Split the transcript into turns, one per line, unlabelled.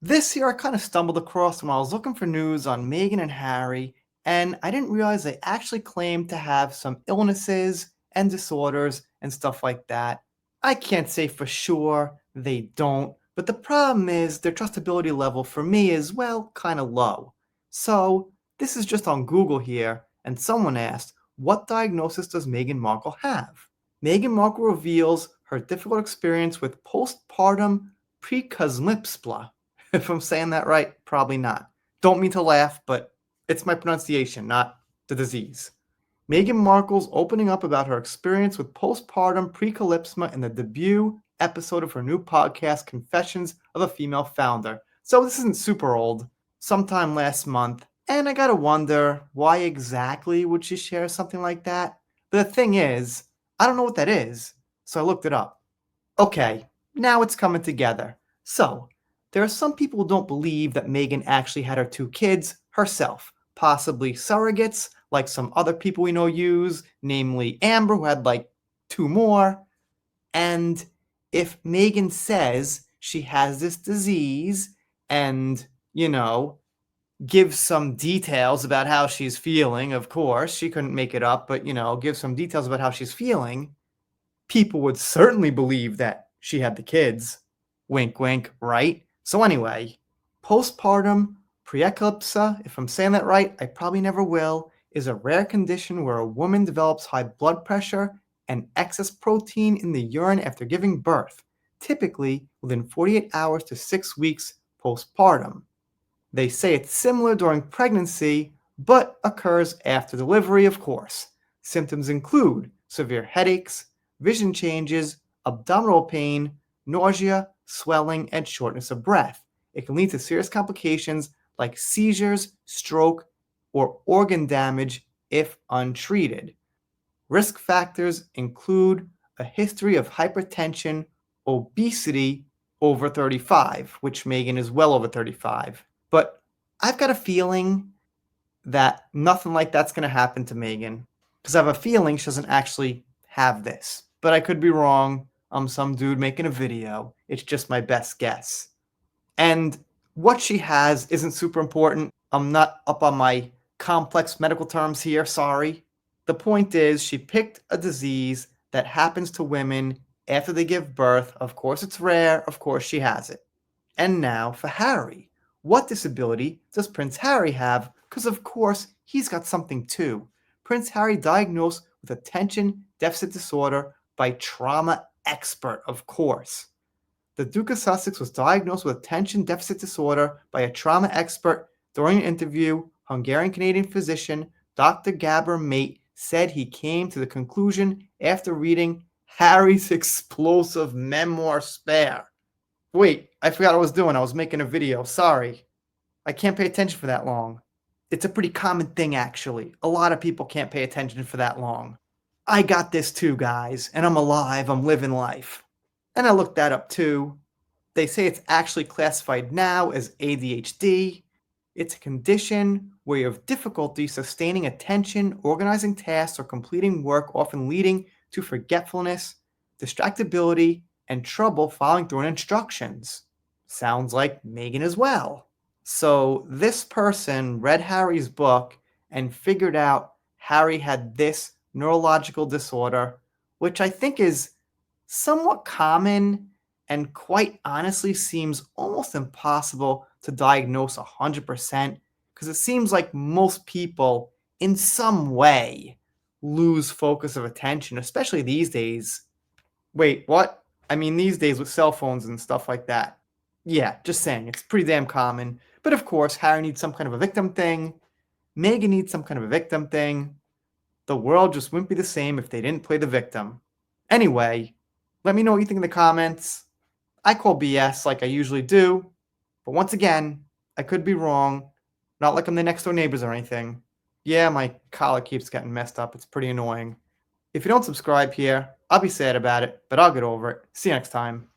This year I kind of stumbled across when I was looking for news on Meghan and Harry, and I didn't realize they actually claimed to have some illnesses and disorders and stuff like that. I can't say for sure they don't, but the problem is their trustability level for me is, well, kind of low. So, this is just on Google here, and someone asked, what diagnosis does Meghan Markle have? Meghan Markle reveals her difficult experience with postpartum preeclampsia. If I'm saying that right, probably not. Don't mean to laugh, but it's my pronunciation, not the disease. Meghan Markle's opening up about her experience with postpartum preeclampsia in the debut episode of her new podcast, Confessions of a Female Founder. So this isn't super old, sometime last month, and I gotta wonder why exactly would she share something like that? But the thing is, I don't know what that is, so I looked it up. Okay, now it's coming together. So, there are some people who don't believe that Meghan actually had her two kids herself, possibly surrogates, like some other people we know use, namely Amber, who had like two more. And if Meghan says she has this disease and, gives some details about how she's feeling, of course, she couldn't make it up, but, give some details about how she's feeling, people would certainly believe that she had the kids. Wink, wink, right? So, anyway, postpartum preeclampsia, if I'm saying that right, I probably never will, is a rare condition where a woman develops high blood pressure and excess protein in the urine after giving birth, typically within 48 hours to 6 weeks postpartum. They say it's similar during pregnancy, but occurs after delivery, of course. Symptoms include severe headaches, vision changes, abdominal pain, nausea, swelling, and shortness of breath. It can lead to serious complications like seizures, stroke, or organ damage if untreated. Risk factors include a history of hypertension, obesity over 35, which Meghan is well over 35. But I've got a feeling that nothing like that's going to happen to Meghan because I have a feeling she doesn't actually have this. But I could be wrong. I'm some dude making a video. It's just my best guess. And what she has isn't super important. I'm not up on my complex medical terms here, sorry. The point is, she picked a disease that happens to women after they give birth. Of course, it's rare. Of course, she has it. And now for Harry. What disability does Prince Harry have? Because, of course, he's got something too. Prince Harry diagnosed with attention deficit disorder by trauma expert, of course. The Duke of Sussex was diagnosed with attention deficit disorder by a trauma expert during an interview. Hungarian-Canadian physician Dr. Gabor Mate said he came to the conclusion after reading Harry's explosive memoir Spare. Wait, I forgot what I was doing. I was making a video. Sorry. I can't pay attention for that long. It's a pretty common thing, actually. A lot of people can't pay attention for that long. I got this too, guys, and I'm alive. I'm living life. And I looked that up too. They say it's actually classified now as ADHD. It's a condition where you have difficulty sustaining attention, organizing tasks, or completing work, often leading to forgetfulness, distractibility, and trouble following through on instructions. Sounds like Meghan as well. So this person read Harry's book and figured out Harry had this neurological disorder, which I think is somewhat common and quite honestly seems almost impossible to diagnose 100% because it seems like most people in some way lose focus of attention, especially these days. Wait, what? I mean, these days with cell phones and stuff like that. Yeah, just saying, it's pretty damn common. But of course, Harry needs some kind of a victim thing. Meghan needs some kind of a victim thing. The world just wouldn't be the same if they didn't play the victim. Anyway, let me know what you think in the comments. I call BS like I usually do, but once again, I could be wrong. Not like I'm the next door neighbors or anything. Yeah, my collar keeps getting messed up. It's pretty annoying. If you don't subscribe here, I'll be sad about it, but I'll get over it. See you next time.